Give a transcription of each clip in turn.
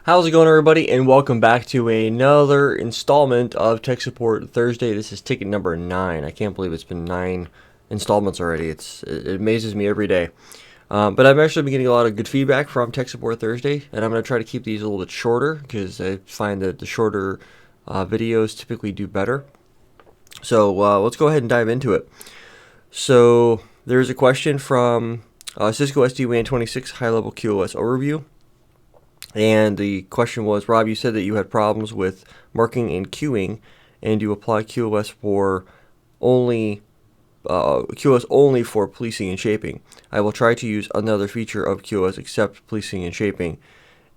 How's it going, everybody, and welcome back to another installment of Tech Support Thursday. This is ticket number 9. I can't believe it's been 9 installments already. It amazes me every day. But I've actually been getting a lot of good feedback from Tech Support Thursday, and I'm going to try to keep these a little bit shorter because I find that the shorter videos typically do better. So let's go ahead and dive into it. So there's a question from Cisco SD-WAN 26 high-level QoS overview. And the question was, Rob, you said that you had problems with marking and queuing, and you apply QoS for only QoS only for policing and shaping. I will try to use another feature of QoS except policing and shaping.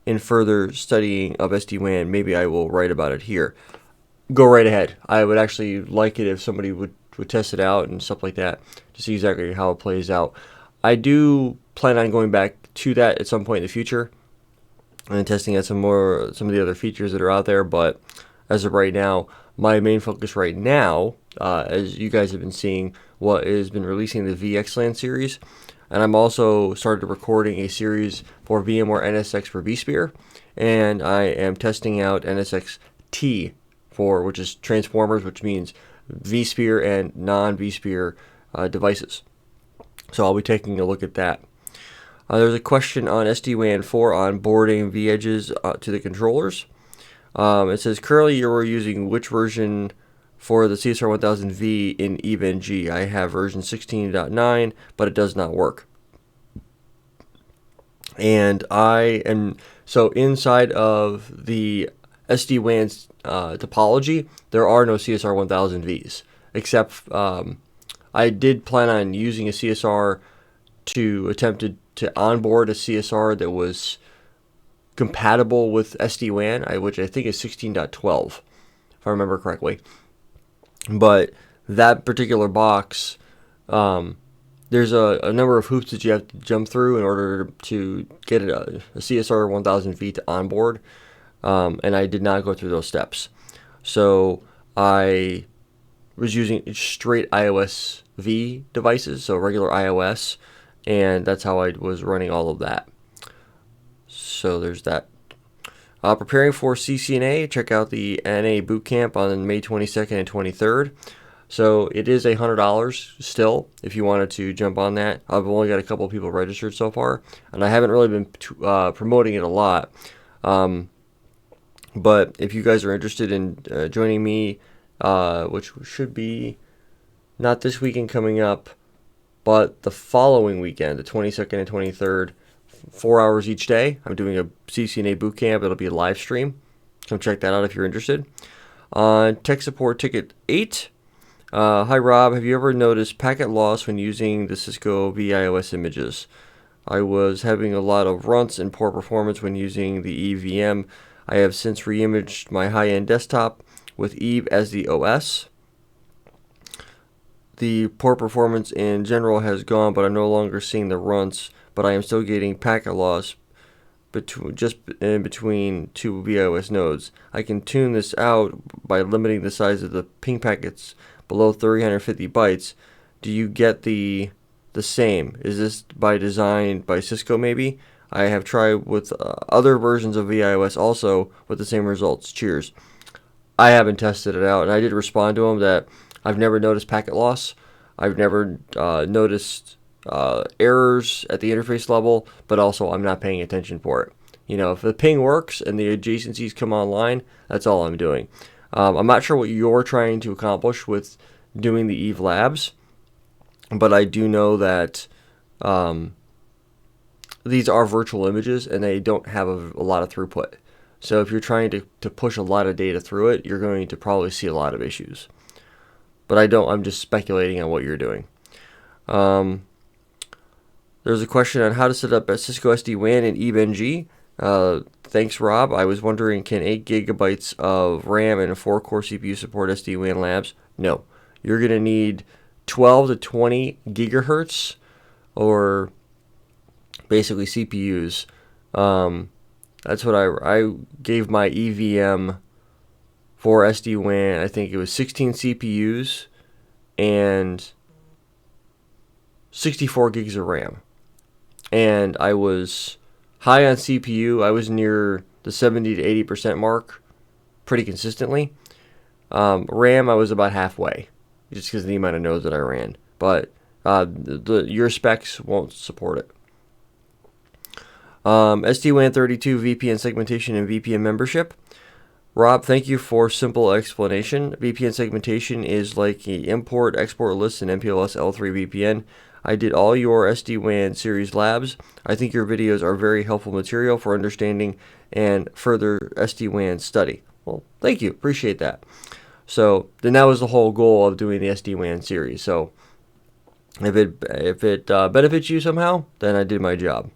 In further studying of SD-WAN, maybe I will write about it here. Go right ahead. I would actually like it if somebody would test it out and stuff like that to see exactly how it plays out. I do plan on going back to that at some point in the future and testing out some of the other features that are out there, but as of right now, my main focus right now, as you guys have been seeing, what has been releasing the VXLAN series, and I'm also started recording a series for VMware NSX for vSphere, and I am testing out NSX-T which is transformers, which means vSphere and non-vSphere devices. So I'll be taking a look at that. There's a question on SD-WAN 4 onboarding vEdges to the controllers. It says, currently you are using which version for the CSR 1000V in EVE-NG? I have version 16.9, but it does not work. And so inside of the SD-WAN topology, there are no CSR 1000Vs, except I did plan on using a CSR to attempt to onboard a CSR that was compatible with SD-WAN, which I think is 16.12, if I remember correctly. But that particular box, there's a number of hoops that you have to jump through in order to get a CSR 1000V to onboard, and I did not go through those steps. So I was using straight iOS V devices, so regular iOS, and that's how I was running all of that. So there's that. Preparing for CCNA, check out the NA Bootcamp on May 22nd and 23rd. So it is $100 still if you wanted to jump on that. I've only got a couple of people registered so far, and I haven't really been promoting it a lot. But if you guys are interested in joining me, which should be not this weekend coming up, but the following weekend, the 22nd and 23rd, 4 hours each day, I'm doing a CCNA bootcamp. It'll be a live stream. Come check that out if you're interested. On Tech Support Ticket 8, hi Rob, have you ever noticed packet loss when using the Cisco VIOS images? I was having a lot of runts and poor performance when using the EVM. I have since reimaged my high-end desktop with Eve as the OS. The poor performance in general has gone, but I'm no longer seeing the runts, but I am still getting packet loss just in between two VIOS nodes. I can tune this out by limiting the size of the ping packets below 350 bytes. Do you get the same? Is this by design by Cisco maybe? I have tried with other versions of VIOS also with the same results. Cheers. I haven't tested it out, and I did respond to him that I've never noticed packet loss. I've never noticed errors at the interface level, but also I'm not paying attention for it. You know, if the ping works and the adjacencies come online, that's all I'm doing. I'm not sure what you're trying to accomplish with doing the Eve Labs, but I do know that these are virtual images and they don't have a lot of throughput. So if you're trying to push a lot of data through it, you're going to probably see a lot of issues. But I'm just speculating on what you're doing. There's a question on how to set up a Cisco SD-WAN in EVE-NG. Thanks, Rob. I was wondering, can 8 gigabytes of RAM and a 4-core CPU support SD-WAN labs? No. You're going to need 12 to 20 gigahertz, or basically CPUs. That's what I gave my EVM for SD-WAN. I think it was 16 CPUs and 64 gigs of RAM. And I was high on CPU. I was near the 70 to 80% mark pretty consistently. RAM, I was about halfway, just because of the amount of nodes that I ran. But your specs won't support it. SD-WAN 32 VPN segmentation and VPN membership. Rob, thank you for simple explanation. VPN segmentation is like the import-export list in MPLS L3 VPN. I did all your SD-WAN series labs. I think your videos are very helpful material for understanding and further SD-WAN study. Well, thank you. Appreciate that. So then that was the whole goal of doing the SD-WAN series. So if it benefits you somehow, then I did my job.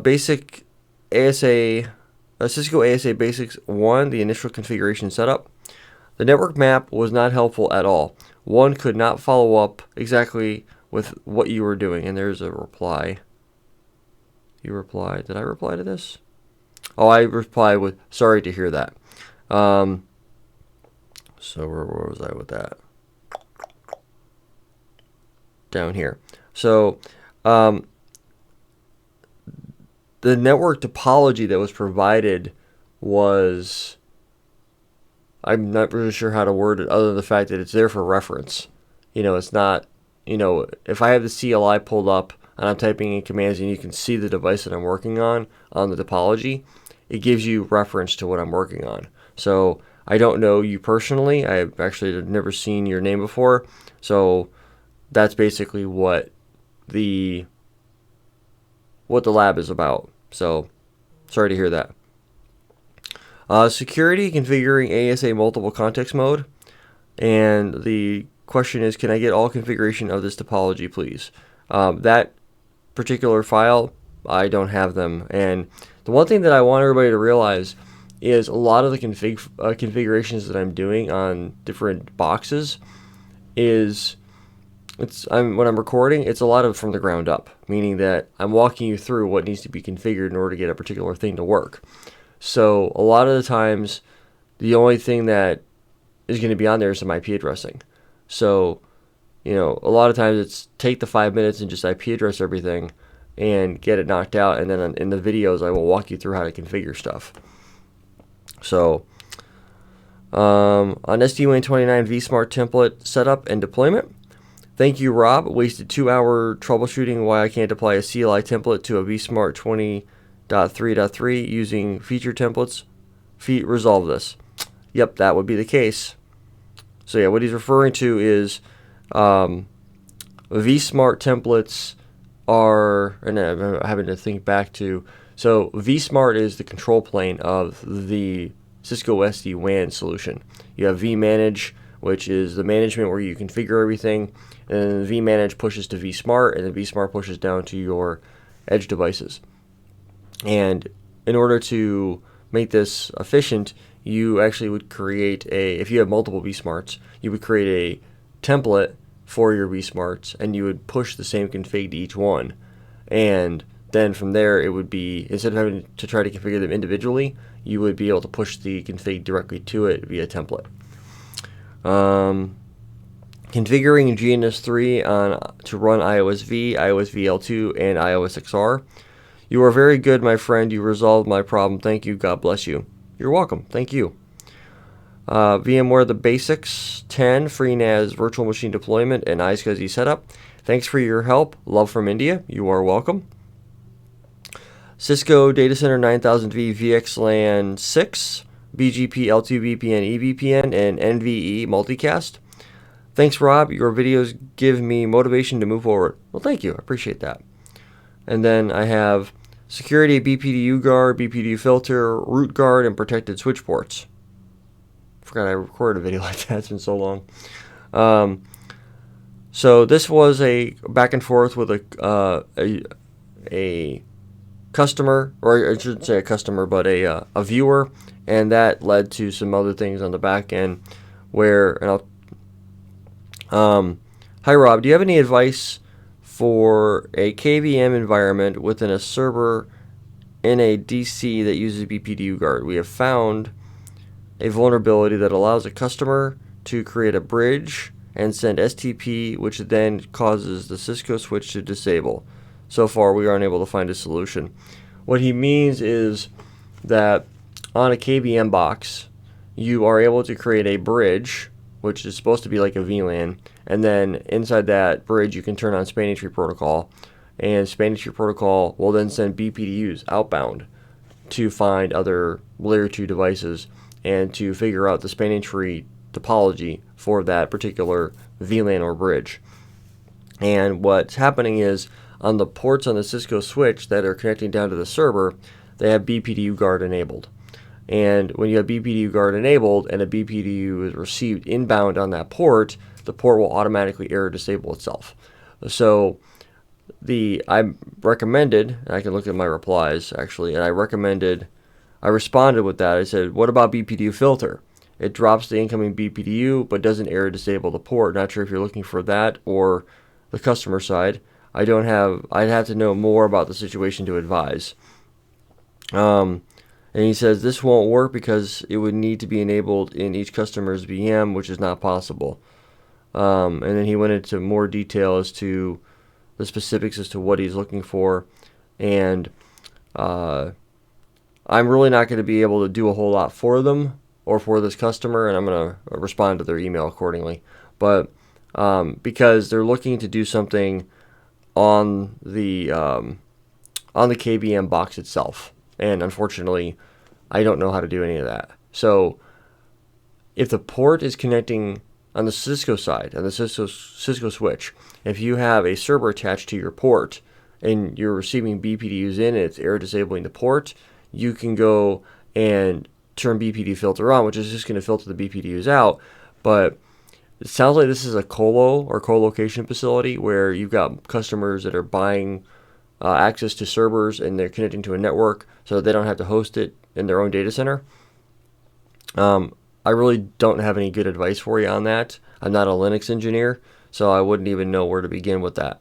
Basic ASA, Cisco ASA Basics 1, the initial configuration setup. The network map was not helpful at all. One could not follow up exactly with what you were doing. And there's a reply. You replied. Did I reply to this? Oh, I replied with, sorry to hear that. So where was I with that? Down here. So the network topology that was provided was, I'm not really sure how to word it other than the fact that it's there for reference. It's not, if I have the CLI pulled up and I'm typing in commands and you can see the device that I'm working on the topology, it gives you reference to what I'm working on. So I don't know you personally. I've actually never seen your name before. So that's basically what the lab is about. So sorry to hear that. Security, configuring ASA multiple context mode. And the question is, can I get all configuration of this topology, please? That particular file, I don't have them. And the one thing that I want everybody to realize is a lot of the configurations that I'm doing on different boxes is, when I'm recording, it's a lot of from the ground up, meaning that I'm walking you through what needs to be configured in order to get a particular thing to work. So a lot of the times, the only thing that is going to be on there is some IP addressing. So, a lot of times it's take the 5 minutes and just IP address everything and get it knocked out. And then in the videos, I will walk you through how to configure stuff. So on SD-WAN 29 vSmart template setup and deployment. Thank you, Rob. Wasted 2-hour troubleshooting why I can't apply a CLI template to a vSmart 20.3.3 using feature templates. Resolve this. Yep, that would be the case. So yeah, what he's referring to is vSmart templates are, and I'm having to think back to, so vSmart is the control plane of the Cisco SD-WAN solution. You have vManage, which is the management where you configure everything, and then vManage pushes to vSmart, and then vSmart pushes down to your edge devices. And in order to make this efficient, you actually would create if you have multiple vSmarts, you would create a template for your vSmarts, and you would push the same config to each one. And then from there, it would be, instead of having to try to configure them individually, you would be able to push the config directly to it via template. Configuring GNS3 to run iOS-V, iOS-VL2, and iOS XR. You are very good, my friend. You resolved my problem. Thank you. God bless you. You're welcome. Thank you. VMware The Basics 10, FreeNAS virtual machine deployment, and iSCSI setup. Thanks for your help. Love from India. You are welcome. Cisco Data Center 9000V VXLAN 6, BGP L2 VPN eVPN, and NVE multicast. Thanks, Rob. Your videos give me motivation to move forward. Well, thank you. I appreciate that. And then I have security, BPDU guard, BPDU filter, root guard, and protected switch ports. Forgot I recorded a video like that. It's been so long. So this was a back and forth with a customer, or I shouldn't say a customer, but a viewer, and that led to some other things on the back end where, and I'll hi Rob, do you have any advice for a KVM environment within a server in a DC that uses BPDU guard? We have found a vulnerability that allows a customer to create a bridge and send STP, which then causes the Cisco switch to disable. So far, we aren't able to find a solution. What he means is that on a KVM box, you are able to create a bridge, which is supposed to be like a VLAN, and then inside that bridge you can turn on spanning tree protocol, and spanning tree protocol will then send BPDUs outbound to find other layer 2 devices and to figure out the spanning tree topology for that particular VLAN or bridge. And what's happening is on the ports on the Cisco switch that are connecting down to the server, they have BPDU guard enabled. And when you have BPDU guard enabled and a BPDU is received inbound on that port, the port will automatically error disable itself. So I recommended, and I can look at my replies actually, and I responded with that. I said, what about BPDU filter? It drops the incoming BPDU but doesn't error disable the port. Not sure if you're looking for that or the customer side. I'd have to know more about the situation to advise. And he says this won't work because it would need to be enabled in each customer's VM, which is not possible. And then he went into more detail as to the specifics as to what he's looking for. And I'm really not going to be able to do a whole lot for them or for this customer, and I'm going to respond to their email accordingly. But because they're looking to do something on the KVM box itself, and unfortunately, I don't know how to do any of that. So if the port is connecting on the Cisco side, on the Cisco switch, if you have a server attached to your port and you're receiving BPDUs in and it's error disabling the port, you can go and turn BPD filter on, which is just going to filter the BPDUs out. But it sounds like this is a colo or co-location facility where you've got customers that are buying access to servers and they're connecting to a network so that they don't have to host it in their own data center. I really don't have any good advice for you on that. I'm not a Linux engineer, so I wouldn't even know where to begin with that.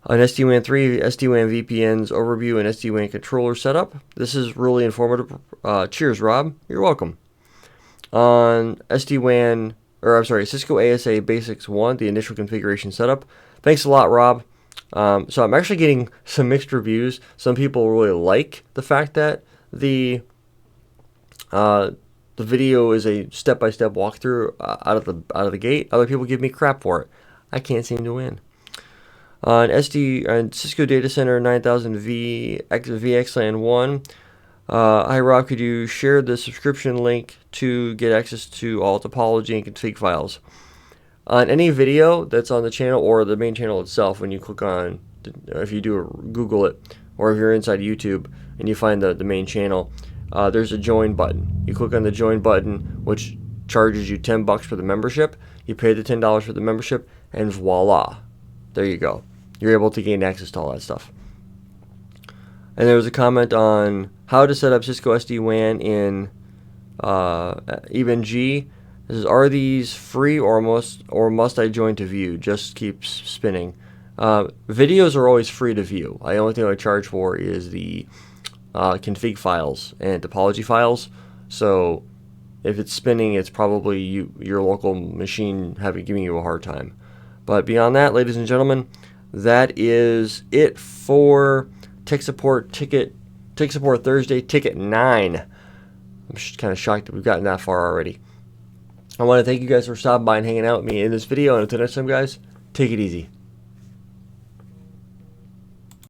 On SD-WAN 3, SD-WAN VPN's overview and SD-WAN controller setup. This is really informative. Cheers, Rob. You're welcome. On Cisco ASA Basics 1, the initial configuration setup. Thanks a lot, Rob. So I'm actually getting some mixed reviews. Some people really like the fact that the video is a step-by-step walkthrough out of the gate. Other people give me crap for it. I can't seem to win. On Cisco Data Center 9000 VXLAN 1. Hi Rob, could you share the subscription link to get access to all topology and config files? On any video that's on the channel or the main channel itself, when you click on, if you do Google it, or if you're inside YouTube and you find the main channel, there's a join button. You click on the join button, which charges you $10 for the membership. You pay the $10 for the membership, and voila, there you go. You're able to gain access to all that stuff. And there was a comment on how to set up Cisco SD-WAN in EVE-NG. This is, are these free or must I join to view? Just keeps spinning. Videos are always free to view. The only thing I charge for is the config files and topology files. So if it's spinning, it's probably your local machine giving you a hard time. But beyond that, ladies and gentlemen, that is it for Tech Support Thursday, ticket 9. I'm just kind of shocked that we've gotten that far already. I want to thank you guys for stopping by and hanging out with me in this video. And until next time, guys, take it easy.